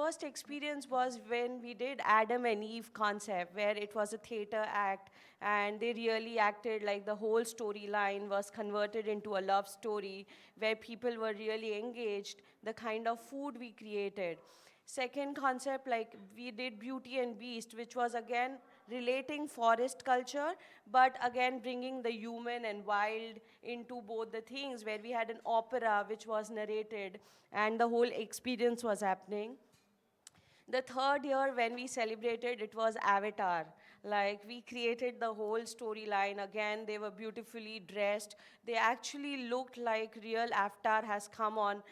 first experience was when we did Adam and Eve concept, where it was a theater act, and they really acted like the whole storyline was converted into a love story, where people were really engaged, the kind of food we created. Second concept, like we did Beauty and Beast, which was again relating forest culture, but again bringing the human and wild into both the things, where we had an opera which was narrated and the whole experience was happening. The third year when we celebrated, it was Avatar. Like we created the whole storyline. Again, they were beautifully dressed. They actually looked like real Avatar has come on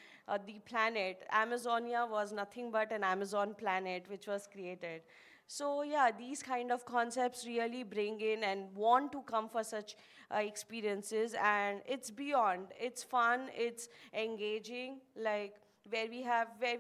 the planet. Amazonia was nothing but an Amazon planet which was created. So yeah, these kind of concepts really bring in and want to come for such experiences, and it's beyond. It's fun, it's engaging, like where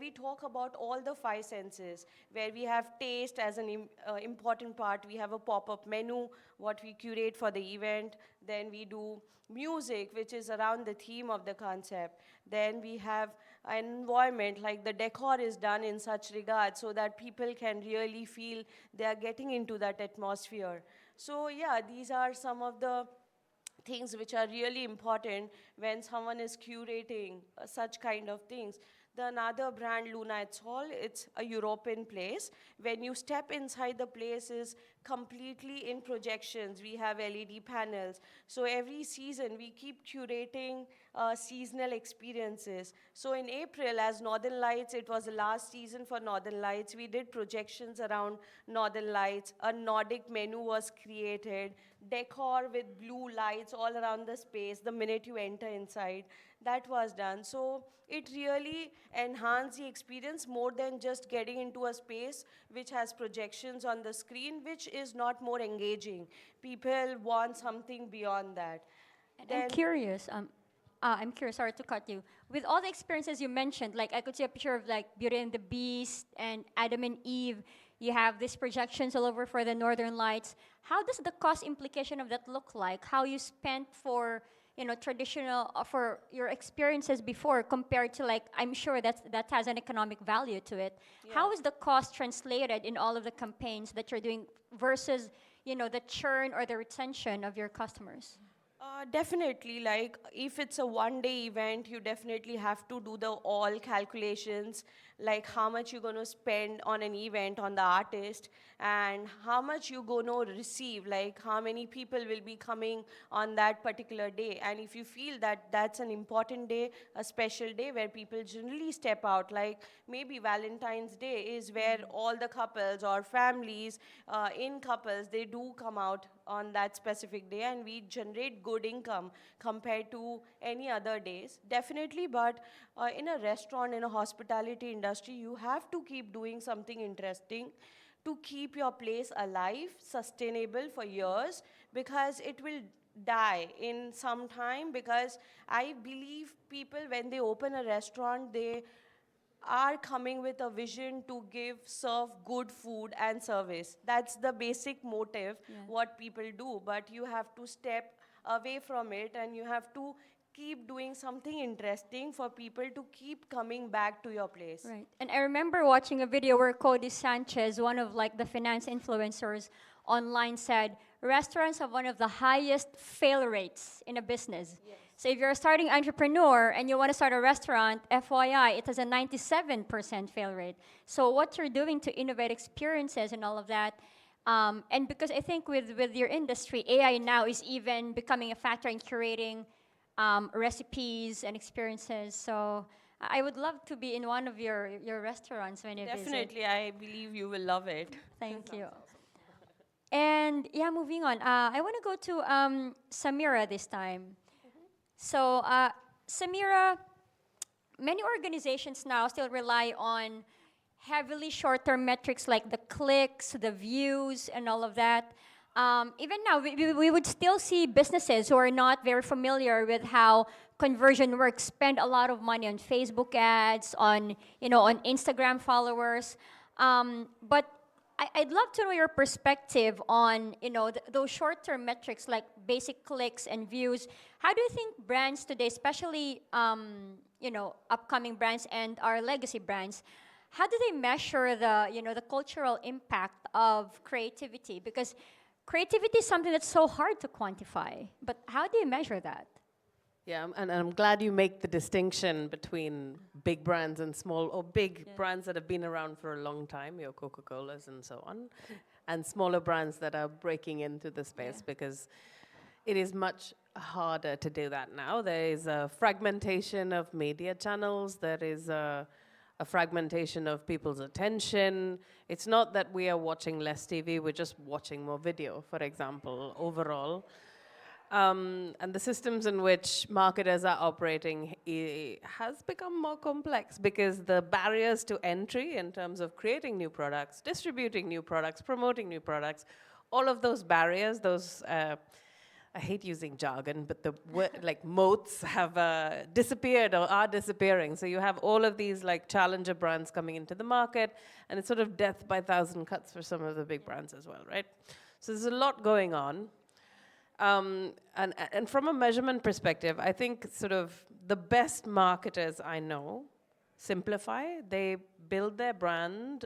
we talk about all the five senses, where we have taste as an important part. We have a pop-up menu, what we curate for the event. Then we do music, which is around the theme of the concept. Then we have an environment, like the decor is done in such regard so that people can really feel they are getting into that atmosphere. So yeah, these are some of the things which are really important when someone is curating such kind of things. The another brand, Luna It's All, it's a European place. When you step inside, the place is completely in projections. We have LED panels. So every season, we keep curating seasonal experiences. So in April, as Northern Lights, it was the last season for Northern Lights. We did projections around Northern Lights. A Nordic menu was created, decor with blue lights all around the space the minute you enter inside. That was done. So it really enhanced the experience more than just getting into a space which has projections on the screen, which is not more engaging. People want something beyond that. And Then, I'm curious, sorry to cut you. With all the experiences you mentioned, like I could see a picture of like Beauty and the Beast and Adam and Eve. You have these projections all over for the Northern Lights. How does the cost implication of that look like? How you spent for, traditional, for your experiences before compared to like, I'm sure that has an economic value to it. yeah. How is the cost translated in all of the campaigns that you're doing versus, the churn or the retention of your customers? Definitely, like if it's a one-day event, you definitely have to do the all calculations, like how much you're going to spend on an event on the artist, and how much you're going to receive, like how many people will be coming on that particular day. And if you feel that that's an important day, a special day where people generally step out, like maybe Valentine's Day is where all the couples or families in couples, they do come out on that specific day, and we generate good income compared to any other days, definitely. But in a restaurant, in a hospitality industry, you have to keep doing something interesting to keep your place alive, sustainable for years, because it will die in some time. Because I believe people, when they open a restaurant, they are coming with a vision to serve good food and service. That's the basic motive, Yeah. what people do. But you have to step away from it, and you have to keep doing something interesting for people to keep coming back to your place. Right. And I remember watching a video where Cody Sanchez, one of like the finance influencers online, said restaurants have one of the highest fail rates in a business. Yes. So if you're a starting entrepreneur and you want to start a restaurant, FYI, it has a 97% fail rate. So what you're doing to innovate experiences and all of that, and because I think with your industry, AI now is even becoming a factor in curating recipes and experiences. So I would love to be in one of your restaurants when you visit. Definitely, I believe you will love it. Thank you. And yeah, moving on. I want to go to Samira this time. So, Samira, many organizations now still rely on heavily short-term metrics like the clicks, the views, and all of that. Even now, we would still see businesses who are not very familiar with how conversion works spend a lot of money on Facebook ads, on Instagram followers. But I'd love to know your perspective on, those short-term metrics like basic clicks and views. How do you think brands today, especially, upcoming brands and our legacy brands, how do they measure the, the cultural impact of creativity? Because creativity is something that's so hard to quantify. But how do you measure that? Yeah, and I'm glad you make the distinction between big brands and small, or big brands that have been around for a long time, your Coca-Colas and so on, and smaller brands that are breaking into the space, because it is much harder to do that now. There is a fragmentation of media channels. There is a fragmentation of people's attention. It's not that we are watching less TV, we're just watching more video, for example, overall. And the systems in which marketers are operating has become more complex because the barriers to entry in terms of creating new products, distributing new products, promoting new products, all of those barriers, those, I hate using jargon, but the like moats have disappeared or are disappearing. So you have all of these like challenger brands coming into the market, and it's sort of death by thousand cuts for some of the big brands as well, right? So there's a lot going on. And from a measurement perspective, I think sort of the best marketers I know simplify. They build their brand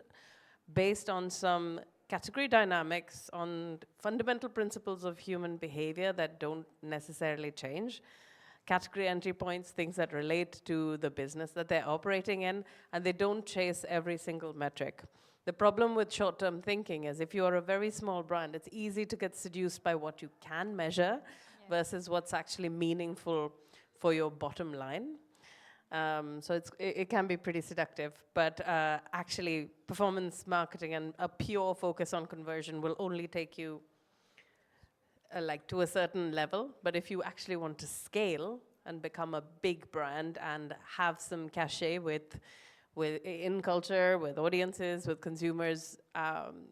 based on some category dynamics, on fundamental principles of human behavior that don't necessarily change. Category entry points, things that relate to the business that they're operating in, and they don't chase every single metric. The problem with short-term thinking is if you're a very small brand, it's easy to get seduced by what you can measure versus what's actually meaningful for your bottom line. So it can be pretty seductive, but actually performance marketing and a pure focus on conversion will only take you like to a certain level. But if you actually want to scale and become a big brand and have some cachet in culture, with audiences, with consumers,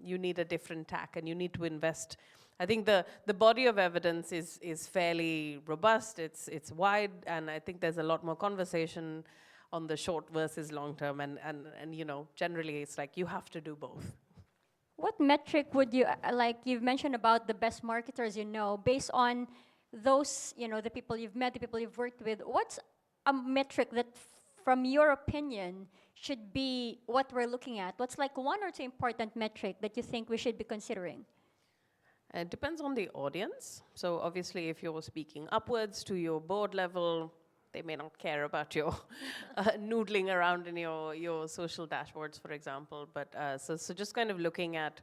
you need a different tack, and you need to invest. I think the body of evidence is fairly robust, it's wide, and I think there's a lot more conversation on the short versus long term, and you know, generally it's like you have to do both. What metric would you, like you've mentioned about the best marketers you know, based on those, the people you've met, the people you've worked with, what's a metric that, from your opinion, should be what we're looking at? What's like one or two important metric that you think we should be considering? It depends on the audience. So obviously, if you're speaking upwards to your board level, they may not care about your noodling around in your social dashboards, for example. But so just kind of looking at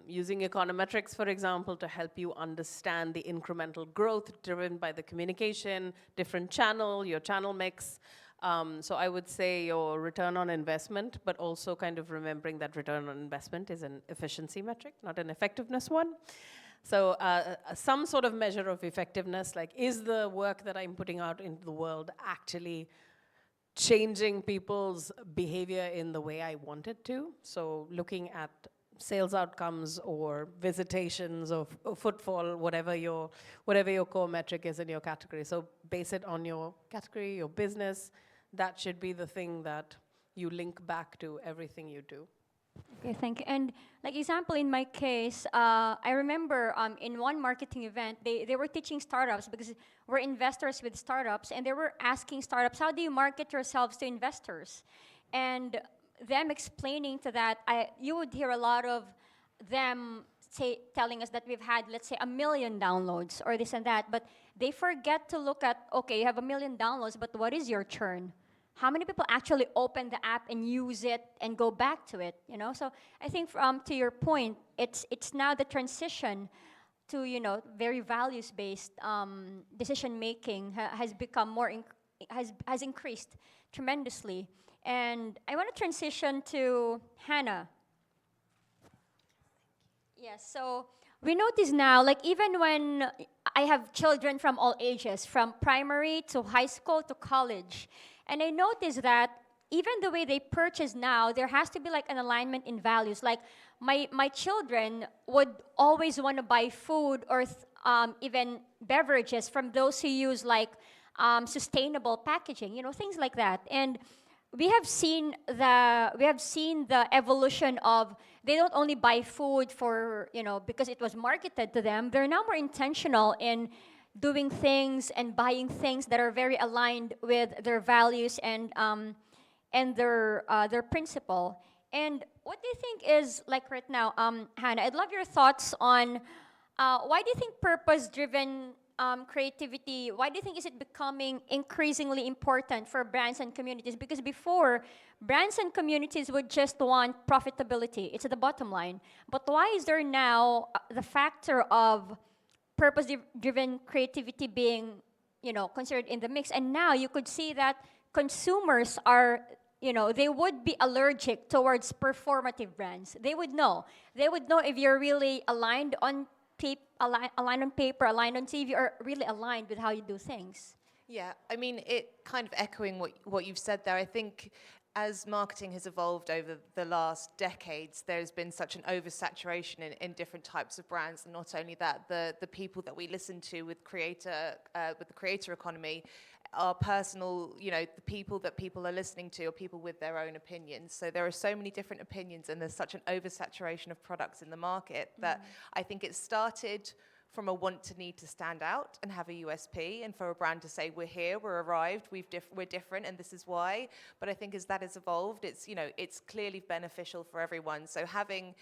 using econometrics, for example, to help you understand the incremental growth driven by the communication, different channel, your channel mix. So I would say your return on investment, but also kind of remembering that return on investment is an efficiency metric, not an effectiveness one. So some sort of measure of effectiveness, like is the work that I'm putting out into the world actually changing people's behavior in the way I want it to? So looking at sales outcomes or visitations or footfall, whatever your core metric is in your category. So base it on your category, your business. That should be the thing that you link back to everything you do. Okay, thank you. And like example, in my case, I remember in one marketing event, they were teaching startups because we're investors with startups, and they were asking startups, how do you market yourselves to investors? And them explaining to that, you would hear a lot of them telling us that we've had, let's say, 1 million downloads or this and that, but they forget to look at, okay, you have 1 million downloads, but what is your churn? How many people actually open the app and use it and go back to it, So I think to your point, it's now the transition to, very values-based decision-making has become has increased tremendously. And I want to transition to Hannah. Yes, so we notice now, like even when I have children from all ages, from primary to high school to college, and I notice that even the way they purchase now, there has to be like an alignment in values. Like my children would always want to buy food or even beverages from those who use like sustainable packaging, things like that. And we have seen the evolution of they don't only buy food for because it was marketed to them. They're now more intentional in doing things and buying things that are very aligned with their values and and their principle. And what do you think is like right now, Hannah? I'd love your thoughts on why do you think purpose-driven creativity? Why do you think is it becoming increasingly important for brands and communities? Because before, brands and communities would just want profitability. It's at the bottom line. But why is there now the factor of purpose-driven creativity being, considered in the mix? And now you could see that consumers are, they would be allergic towards performative brands. They would know. They would know if you're really aligned on aligned on paper, aligned on TV, or really aligned with how you do things. Yeah, I mean, it kind of echoing what you've said there. I think as marketing has evolved over the last decades, there's been such an oversaturation in different types of brands. And not only that, the people that we listen to with the creator economy are personal, the people that people are listening to are people with their own opinions. So there are so many different opinions, and there's such an oversaturation of products in the market that I think it started from a want to need to stand out and have a USP, and for a brand to say, we're here, we're arrived, we're different, and this is why. But I think as that has evolved, it's clearly beneficial for everyone. So having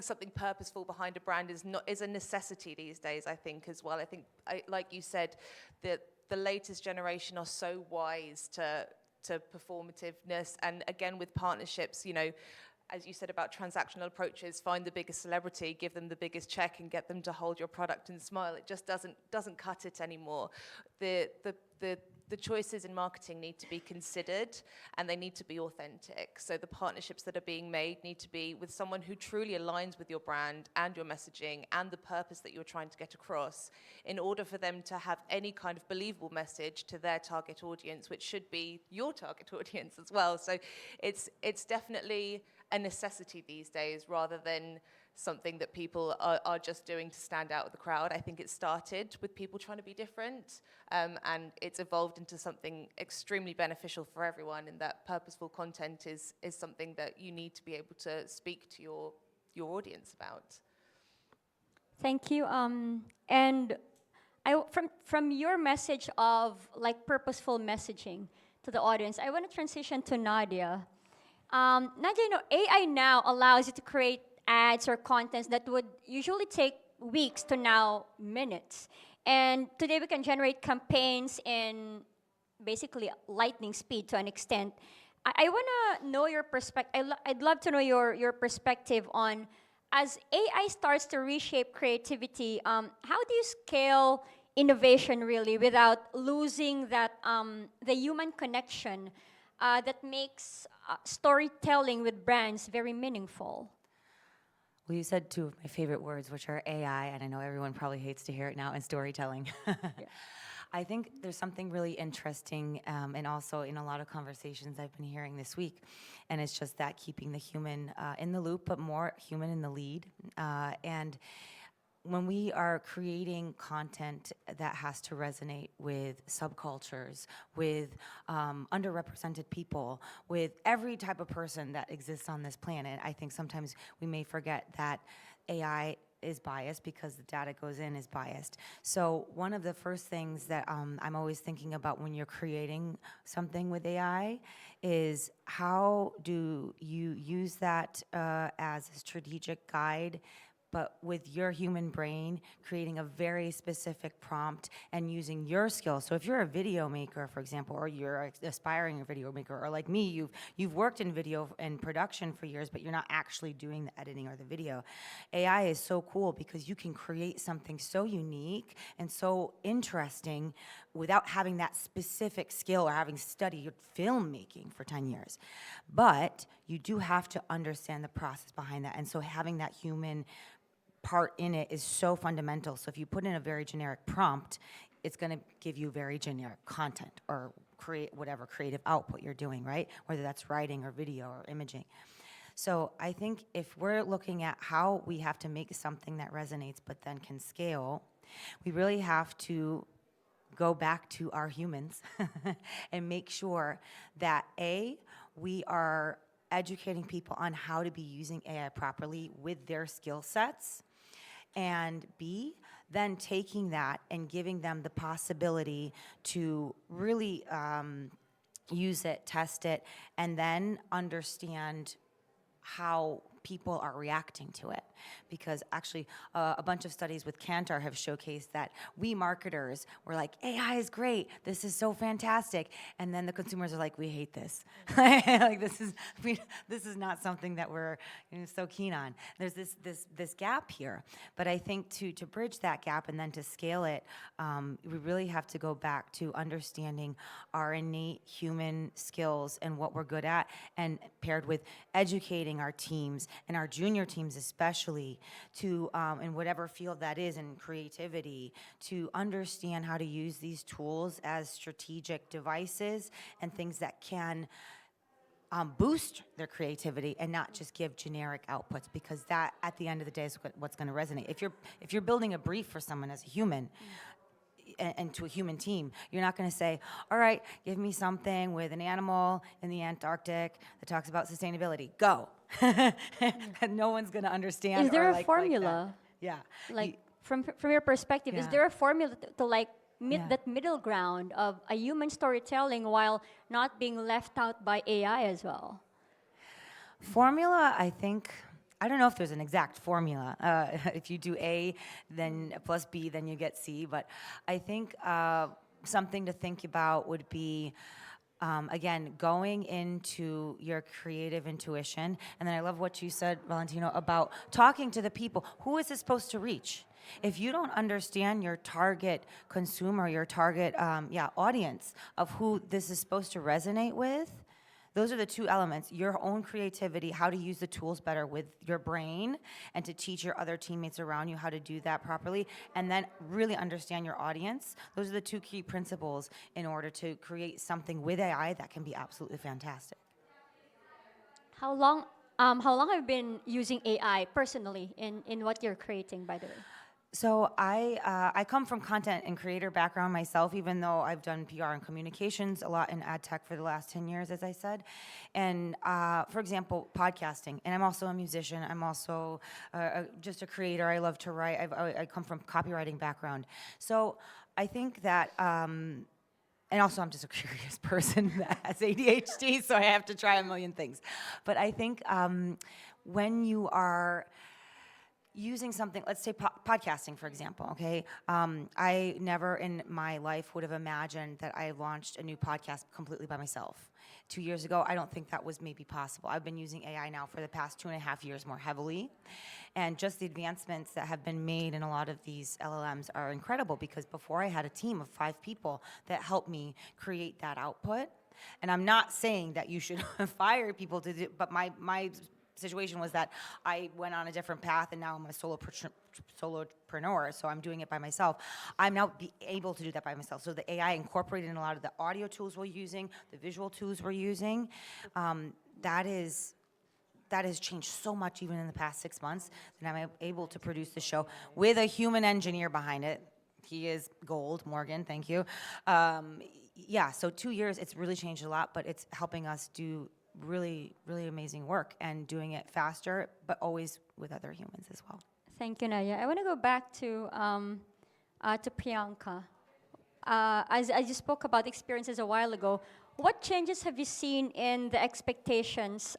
something purposeful behind a brand is a necessity these days, I think, as well. I think, like you said, that the latest generation are so wise to performativeness, and again with partnerships, as you said about transactional approaches, find the biggest celebrity, give them the biggest check, and get them to hold your product and smile. It just doesn't cut it anymore. The choices in marketing need to be considered, and they need to be authentic. So the partnerships that are being made need to be with someone who truly aligns with your brand and your messaging and the purpose that you're trying to get across, in order for them to have any kind of believable message to their target audience, which should be your target audience as well. So it's definitely a necessity these days, rather than something that people are just doing to stand out with the crowd. I think it started with people trying to be different, and it's evolved into something extremely beneficial for everyone, and that purposeful content is something that you need to be able to speak to your audience about. Thank you. And from your message of like purposeful messaging to the audience, I want to transition to Nadia. Nadia, AI now allows you to create ads or contents that would usually take weeks to now minutes. And today we can generate campaigns in basically lightning speed to an extent. I want to know your perspective. I'd love to know your perspective on, as AI starts to reshape creativity, how do you scale innovation really without losing that the human connection that makes storytelling with brands very meaningful? Well, you said two of my favorite words, which are AI, and I know everyone probably hates to hear it now, and storytelling. Yeah. I think there's something really interesting, and also in a lot of conversations I've been hearing this week, and it's just that keeping the human in the loop, but more human in the lead. And when we are creating content that has to resonate with subcultures, with underrepresented people, with every type of person that exists on this planet, I think sometimes we may forget that AI is biased because the data goes in is biased. So one of the first things that I'm always thinking about when you're creating something with AI is, how do you use that as a strategic guide, but with your human brain, creating a very specific prompt and using your skills. So if you're a video maker, for example, or you're aspiring a video maker, or like me, you've worked in video and production for years, but you're not actually doing the editing or the video. AI is so cool because you can create something so unique and so interesting without having that specific skill or having studied filmmaking for 10 years. But you do have to understand the process behind that. And so having that human part in it is so fundamental. So if you put in a very generic prompt, it's going to give you very generic content or create whatever creative output you're doing, right? Whether that's writing or video or imaging. So I think if we're looking at how we have to make something that resonates but then can scale, we really have to go back to our humans and make sure that we are educating people on how to be using AI properly with their skill sets, and B, then taking that and giving them the possibility to really use it, test it, and then understand how people are reacting to it. Because actually, a bunch of studies with Kantar have showcased that we marketers were like, AI is great, this is so fantastic, and then the consumers are like, we hate this. Like this is not something that we're so keen on. There's this gap here, but I think to bridge that gap and then to scale it, we really have to go back to understanding our innate human skills and what we're good at, and paired with educating our teams and our junior teams especially to, in whatever field that is, in creativity, to understand how to use these tools as strategic devices and things that can boost their creativity and not just give generic outputs, because that at the end of the day is what's going to resonate. If you're building a brief for someone as a human, and to a human team, you're not going to say, all right, give me something with an animal in the Antarctic that talks about sustainability. Go. And no one's going to understand. Is there or a like formula? that. Yeah. Like from your perspective, is Yeah. there a formula to like meet Yeah. that middle ground of a human storytelling while not being left out by AI as well? Formula, I think, I don't know if there's an exact formula. If you do A, then plus B, then you get C. But I think something to think about would be, again, going into your creative intuition. And then I love what you said, Valentino, about talking to the people. Who is this supposed to reach? If you don't understand your target consumer, your target audience of who this is supposed to resonate with, those are the two elements: your own creativity, how to use the tools better with your brain, and to teach your other teammates around you how to do that properly, and then really understand your audience. Those are the two key principles in order to create something with AI that can be absolutely fantastic. How long have you been using AI personally in what you're creating, by the way? So I come from content and creator background myself, even though I've done PR and communications a lot in ad tech for the last 10 years, as I said. And for example, podcasting. And I'm also a musician. I'm also just a creator. I love to write. I come from copywriting background. So I think that, and also I'm just a curious person that has ADHD, so I have to try a million things. But I think when you are using something, let's say podcasting, for example, okay? I never in my life would have imagined that I launched a new podcast completely by myself. 2 years ago, I don't think that was maybe possible. I've been using AI now for the past 2.5 years more heavily. And just the advancements that have been made in a lot of these LLMs are incredible, because before I had a team of 5 people that helped me create that output. And I'm not saying that you should fire people to do, but my situation was that I went on a different path, and now I'm a solopreneur, so I'm doing it by myself. I'm now able to do that by myself. So the AI incorporated in a lot of the audio tools we're using, the visual tools we're using, that has changed so much even in the past 6 months, that I'm able to produce the show with a human engineer behind it. He is gold, Morgan, thank you. Yeah, so 2 years, it's really changed a lot, but it's helping us do really, really amazing work, and doing it faster, but always with other humans as well. Thank you, Nadia. I want to go back to Priyanka. As you spoke about experiences a while ago, what changes have you seen in the expectations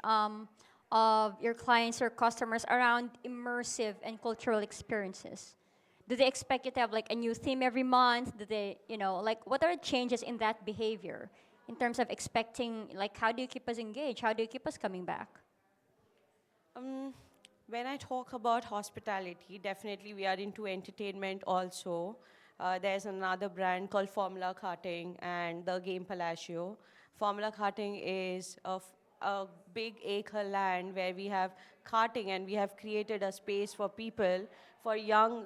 of your clients or customers around immersive and cultural experiences? Do they expect you to have like a new theme every month? Do they, like what are the changes in that behavior in terms of expecting, like how do you keep us engaged? How do you keep us coming back? When I talk about hospitality, definitely we are into entertainment also. There's another brand called Formula Karting and the Game Palacio. Formula Karting is a big acre land where we have karting, and we have created a space for people, for young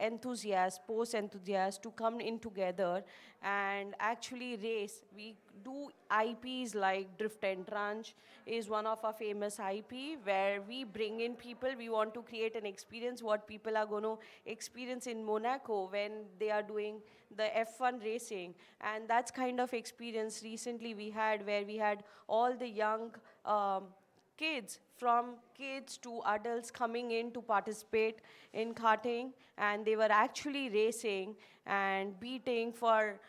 enthusiasts, sports enthusiasts to come in together and actually race. We do IPs like Drift and Ranch is one of our famous IP, where we bring in people. We want to create an experience what people are going to experience in Monaco when they are doing the F1 racing. And that's kind of experience recently we had, where we had all the young kids, from kids to adults, coming in to participate in karting, and they were actually racing and beating for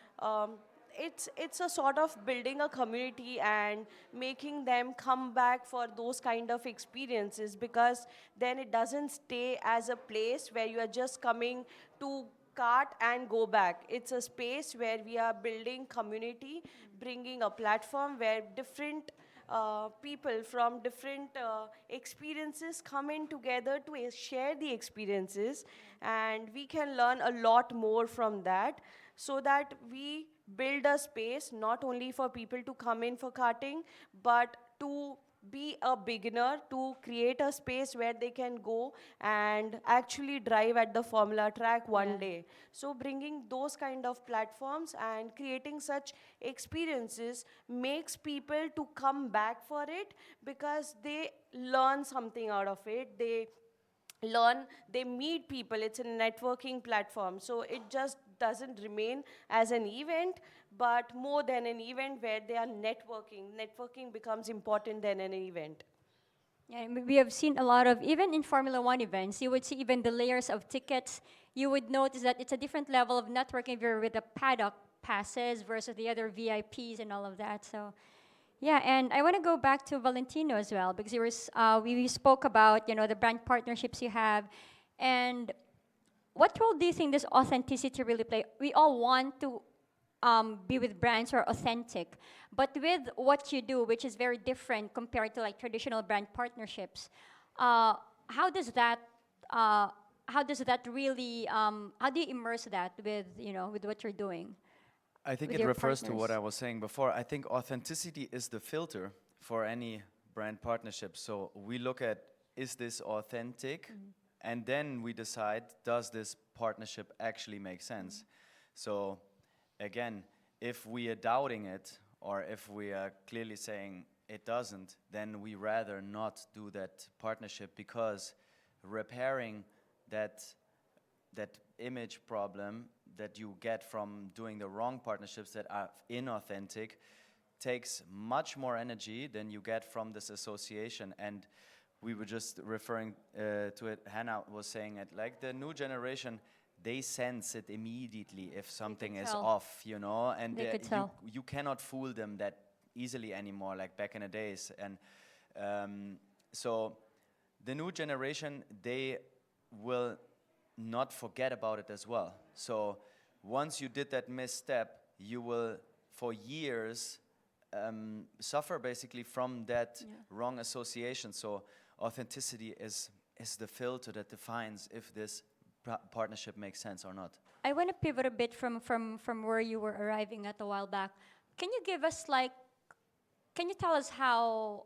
it's a sort of building a community and making them come back for those kind of experiences, because then it doesn't stay as a place where you are just coming to cart and go back. It's a space where we are building community, bringing a platform where different people from different experiences come in together to share the experiences, and we can learn a lot more from that, so that we build a space not only for people to come in for karting, but to be a beginner, to create a space where they can go and actually drive at the formula track one Yeah. day. So bringing those kind of platforms and creating such experiences makes people to come back for it, because they learn something out of it. They learn, they meet people. It's a networking platform, so it just doesn't remain as an event, but more than an event where they are networking becomes important than an event. Yeah, we have seen a lot of, even in Formula One events, you would see even the layers of tickets. You would notice that it's a different level of networking if you're with the paddock passes versus the other VIPs and all of that. So, yeah, and I want to go back to Valentino as well, because we spoke about, the brand partnerships you have, and what role do you think this authenticity really play? We all want to be with brands who are authentic, but with what you do, which is very different compared to like traditional brand partnerships, uh, how does that really how do you immerse that with with what you're doing I think with it your refers to what partners? I was saying before. I think authenticity is the filter for any brand partnership. So we look at, is this authentic? And then we decide, does this partnership actually make sense? So again, if we are doubting it, or if we are clearly saying it doesn't, then we rather not do that partnership, because repairing that that image problem that you get from doing the wrong partnerships that are inauthentic takes much more energy than you get from this association. And we were just referring to it, Hannah was saying it, like the new generation, they sense it immediately if something is tell. off, and They could tell. you cannot fool them that easily anymore, like back in the days. And so the new generation, they will not forget about it as well. So once you did that misstep, you will for years suffer basically from that wrong association. So authenticity is the filter that defines if this partnership makes sense or not. I want to pivot a bit from where you were arriving at a while back. Can you give us can you tell us how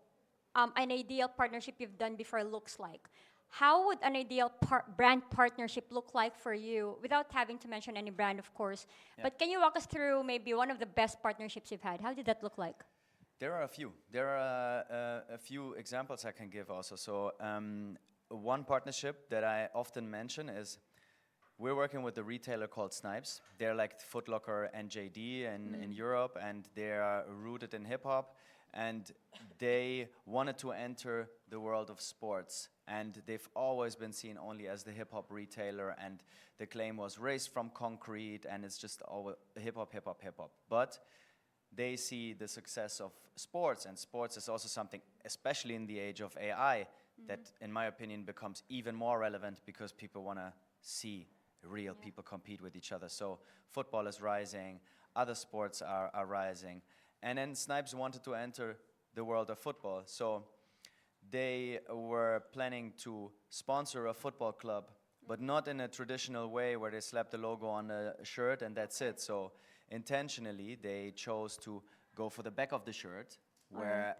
an ideal partnership you've done before looks like? How would an ideal brand partnership look like for you, without having to mention any brand, of course? Yeah. But can you walk us through maybe one of the best partnerships you've had? How did that look like? There are a few. There are a few examples I can give also. So one partnership that I often mention is, we're working with a retailer called Snipes. They're like Foot Locker and JD in Europe, and they are rooted in hip hop. And they wanted to enter the world of sports. And they've always been seen only as the hip hop retailer. And the claim was raised from concrete, and it's just all hip hop, hip hop, hip hop. But they see the success of sports, and sports is also something, especially in the age of AI, that, in my opinion, becomes even more relevant, because people want to see real people compete with each other. So football is rising, other sports are rising. And then Snipes wanted to enter the world of football. So they were planning to sponsor a football club, but not in a traditional way where they slap the logo on a shirt and that's it. So intentionally, they chose to go for the back of the shirt, where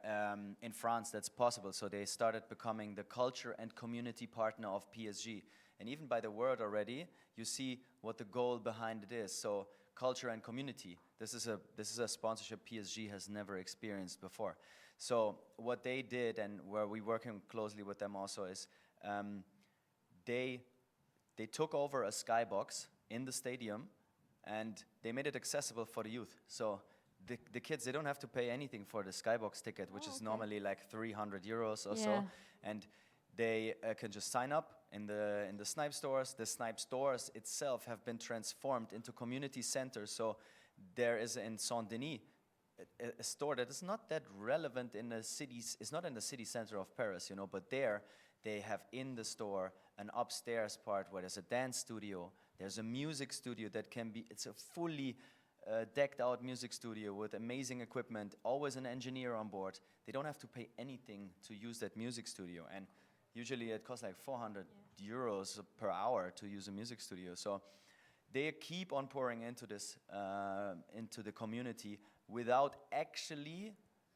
in France that's possible. So they started becoming the culture and community partner of PSG. And even by the word already, you see what the goal behind it is. So culture and community. This is a sponsorship PSG has never experienced before. So what they did, and where we're working closely with them also, is they took over a skybox in the stadium, and they made it accessible for the youth. So the kids, they don't have to pay anything for the skybox ticket, which is normally like 300 euros or so. And they can just sign up in the Snipe stores. The Snipe stores itself have been transformed into community centers. So there is in Saint Denis a store that is not that relevant in the cities. It's not in the city center of Paris, you know, but there they have in the store an upstairs part where there's a dance studio, there's a music studio that can be, it's a fully decked out music studio with amazing equipment, always an engineer on board. They don't have to pay anything to use that music studio, and usually it costs like 400 euros per hour to use a music studio. So they keep on pouring into this, into the community without actually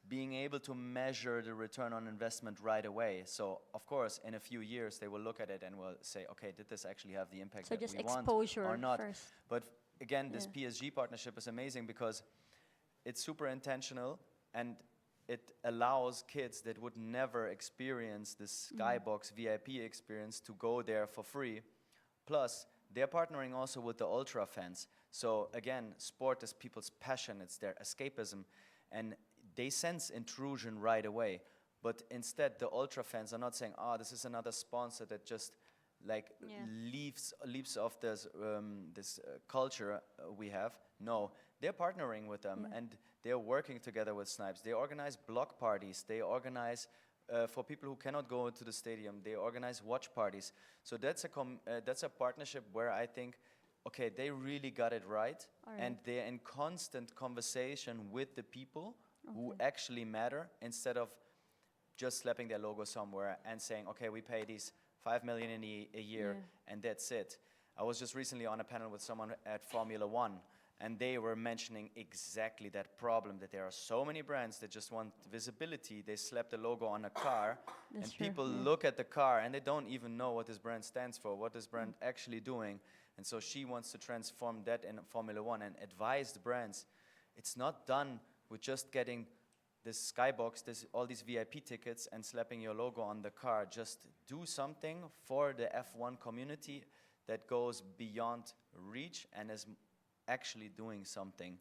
being able to measure the return on investment right away. So, of course, in a few years, they will look at it and will say, okay, did this actually have the impact So that just we want exposure or not? first. But again, this PSG partnership is amazing because it's super intentional and it allows kids that would never experience this Skybox VIP experience to go there for free. Plus, they're partnering also with the ultra fans. So again, sport is people's passion, it's their escapism, and they sense intrusion right away. But instead, the ultra fans are not saying, oh, this is another sponsor that just like leaps off this, culture we have. No, they're partnering with them and they're working together with Snipes. They organize block parties, they organize for people who cannot go to the stadium, they organize watch parties. So that's a partnership where I think, okay, they really got it right, and they're in constant conversation with the people who actually matter, instead of just slapping their logo somewhere and saying, okay, we pay these 5 million a year, and that's it. I was just recently on a panel with someone at Formula One, and they were mentioning exactly that problem, that there are so many brands that just want visibility. They slap the logo on a car, and people look at the car, and they don't even know what this brand stands for, what this brand actually doing. And so she wants to transform that in Formula One and advise the brands. It's not done with just getting this Skybox, all these VIP tickets and slapping your logo on the car. Just do something for the F1 community that goes beyond reach and is actually doing something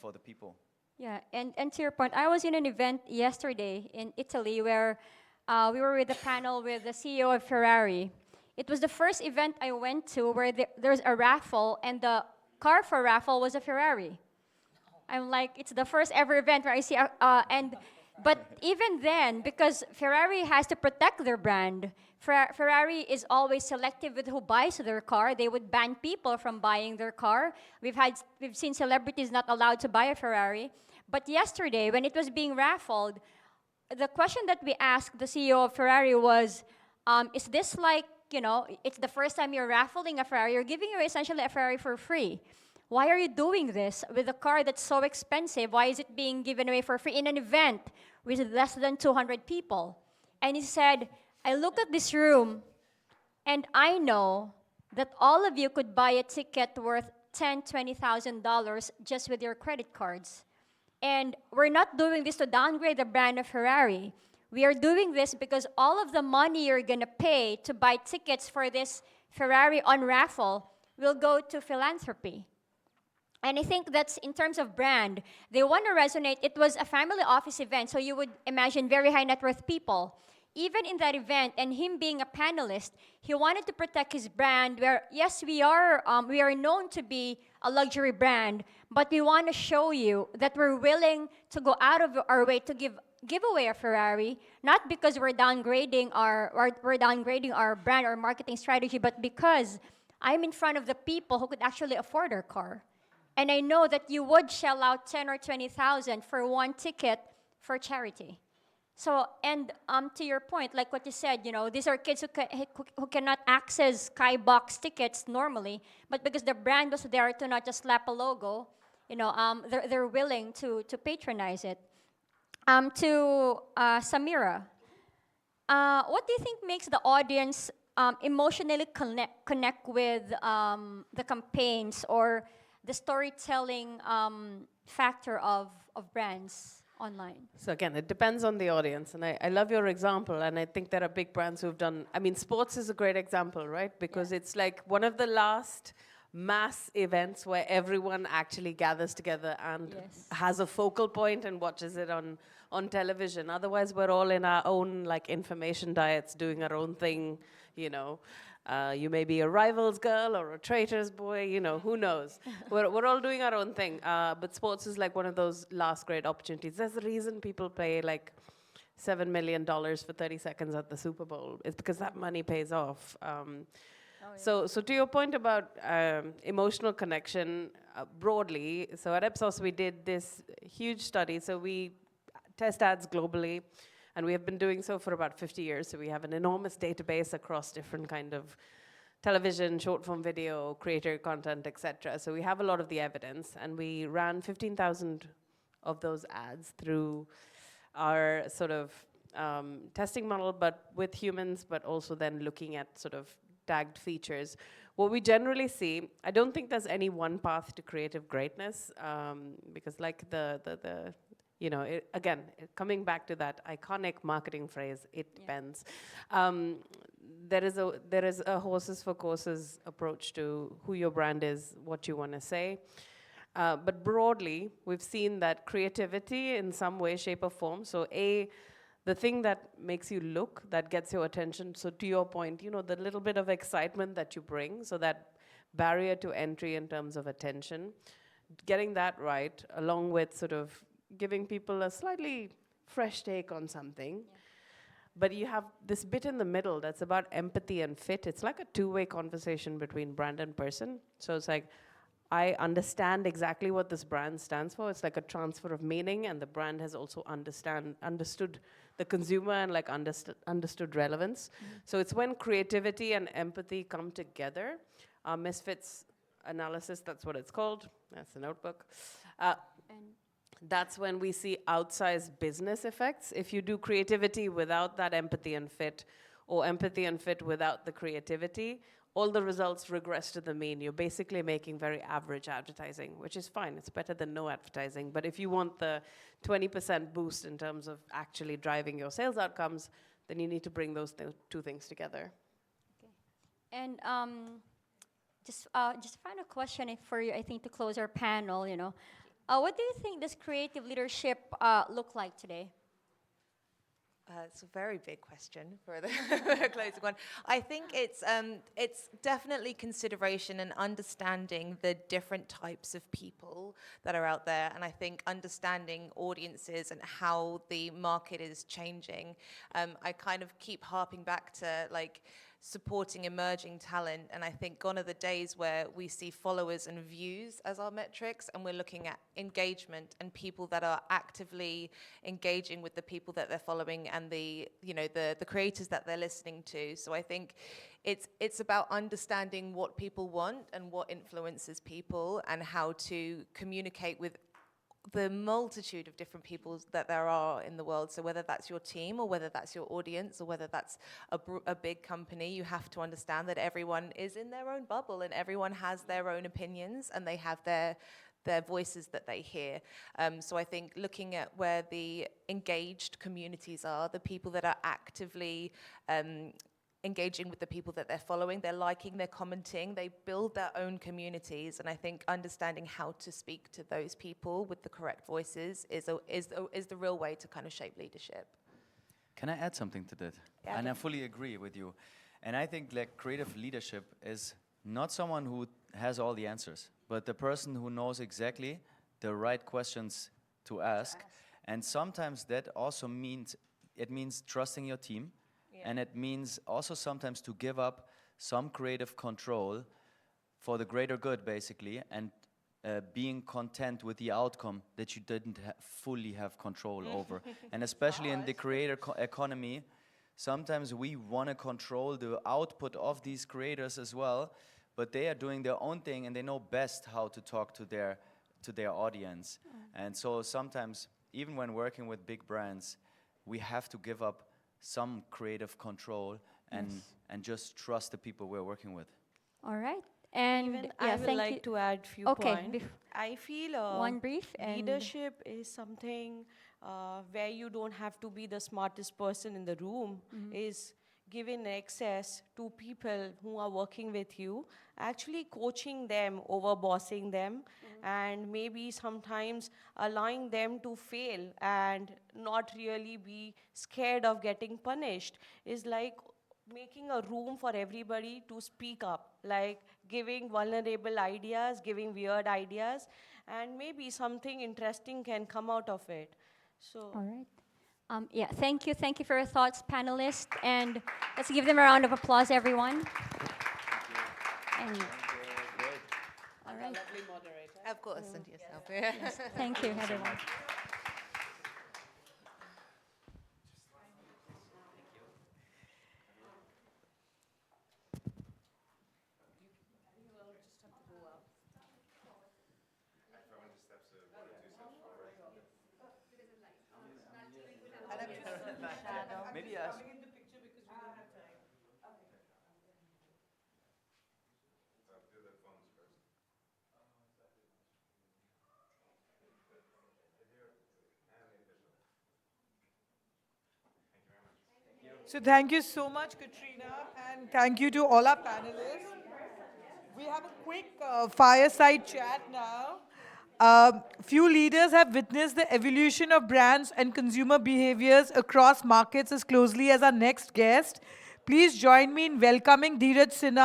for the people. Yeah, and to your point, I was in an event yesterday in Italy where we were with a panel with the CEO of Ferrari. It was the first event I went to where there's a raffle, and the car for raffle was a Ferrari. I'm like, it's the first ever event where I see, but even then, because Ferrari has to protect their brand, Ferrari is always selective with who buys their car. They would ban people from buying their car. We've seen celebrities not allowed to buy a Ferrari. But yesterday, when it was being raffled, the question that we asked the CEO of Ferrari was, is this like, you know, it's the first time you're raffling a Ferrari, you're giving away essentially a Ferrari for free. Why are you doing this with a car that's so expensive? Why is it being given away for free in an event with less than 200 people? And he said, I look at this room and I know that all of you could buy a ticket worth $10,000, $20,000 just with your credit cards. And we're not doing this to downgrade the brand of Ferrari. We are doing this because all of the money you're gonna pay to buy tickets for this Ferrari on raffle will go to philanthropy. And I think that's in terms of brand. They want to resonate. It was a family office event, so you would imagine very high net worth people. Even in that event, and him being a panelist, he wanted to protect his brand. Where yes, we are known to be a luxury brand, but we want to show you that we're willing to go out of our way to give away a Ferrari, not because we're downgrading our brand or marketing strategy, but because I'm in front of the people who could actually afford our car. And I know that you would shell out 10 or 20,000 for one ticket for charity. So, and to your point, like what you said, you know, these are kids who cannot access Skybox tickets normally, but because the brand was there to not just slap a logo, you know, they're willing to patronize it. To Samira, what do you think makes the audience emotionally connect with the campaigns or the storytelling factor of brands online? So again, it depends on the audience, and I love your example, and I think there are big brands who've done, I mean, sports is a great example, right? Because it's like one of the last mass events where everyone actually gathers together and has a focal point and watches it on television. Otherwise, we're all in our own like information diets, doing our own thing, you know. You may be a rival's girl or a traitor's boy, you know, who knows? We're all doing our own thing. But sports is like one of those last great opportunities. There's a reason people pay like $7 million for 30 seconds at the Super Bowl. It's because that money pays off. So to your point about emotional connection broadly, so at Ipsos we did this huge study. So we test ads globally, and we have been doing so for about 50 years. So we have an enormous database across different kind of television, short form video, creator content, etc. So we have a lot of the evidence, and we ran 15,000 of those ads through our sort of testing model, but with humans, but also then looking at sort of tagged features. What we generally see, I don't think there's any one path to creative greatness, because like the you know, again, coming back to that iconic marketing phrase, it depends. There is a horses for courses approach to who your brand is, what you want to say. But broadly, we've seen that creativity in some way, shape, or form. So the thing that makes you look, that gets your attention. So to your point, you know, the little bit of excitement that you bring, so that barrier to entry in terms of attention, getting that right, along with sort of giving people a slightly fresh take on something. Yeah. But you have this bit in the middle that's about empathy and fit. It's like a two-way conversation between brand and person. So it's like, I understand exactly what this brand stands for. It's like a transfer of meaning, and the brand has also understood the consumer and like understood relevance. So it's when creativity and empathy come together. Misfits analysis, that's what it's called. That's the notebook. That's when we see outsized business effects. If you do creativity without that empathy and fit, or empathy and fit without the creativity, all the results regress to the mean. You're basically making very average advertising, which is fine. It's better than no advertising. But if you want the 20% boost in terms of actually driving your sales outcomes, then you need to bring those two things together. Okay. And just a final question for you, I think, to close our panel, you know. What do you think does creative leadership look like today? It's a very big question for the closing one. I think it's definitely consideration and understanding the different types of people that are out there, and I think understanding audiences and how the market is changing. I kind of keep harping back to like supporting emerging talent, and I think gone are the days where we see followers and views as our metrics, and we're looking at engagement and people that are actively engaging with the people that they're following and the creators that they're listening to. So I think it's about understanding what people want and what influences people, and how to communicate with the multitude of different people that there are in the world. So whether that's your team, or whether that's your audience, or whether that's a big company, you have to understand that everyone is in their own bubble, and everyone has their own opinions, and they have their voices that they hear. So I think looking at where the engaged communities are, the people that are actively engaging with the people that they're following, they're liking, they're commenting, they build their own communities, and I think understanding how to speak to those people with the correct voices is the real way to kind of shape leadership. Can I add something to that? Yeah, and I fully agree with you. And I think like creative leadership is not someone who has all the answers, but the person who knows exactly the right questions to ask. And sometimes that also means trusting your team. And it means also sometimes to give up some creative control for the greater good, basically, and being content with the outcome that you didn't fully have control over. And especially in the creator economy, sometimes we want to control the output of these creators as well, but they are doing their own thing, and they know best how to talk to their audience. And so sometimes, even when working with big brands, we have to give up some creative control and just trust the people we're working with. All right. And Even I would like to add few points. I feel one brief leadership is something where you don't have to be the smartest person in the room. Is giving access to people who are working with you, actually coaching them over bossing them, and maybe sometimes allowing them to fail and not really be scared of getting punished. Is like making a room for everybody to speak up, like giving vulnerable ideas, giving weird ideas, and maybe something interesting can come out of it. So. All right. Yeah, thank you. Thank you for your thoughts, panelists. And let's give them a round of applause, everyone. And, all right. Lovely moderator. Of course, and yourself. Yes, thank you, everyone. Maybe yes. So thank you so much, Katrina, and thank you to all our panelists. We have a quick fireside chat now. Few leaders have witnessed the evolution of brands and consumer behaviors across markets as closely as our next guest. Please join me in welcoming Dheeraj Sinha.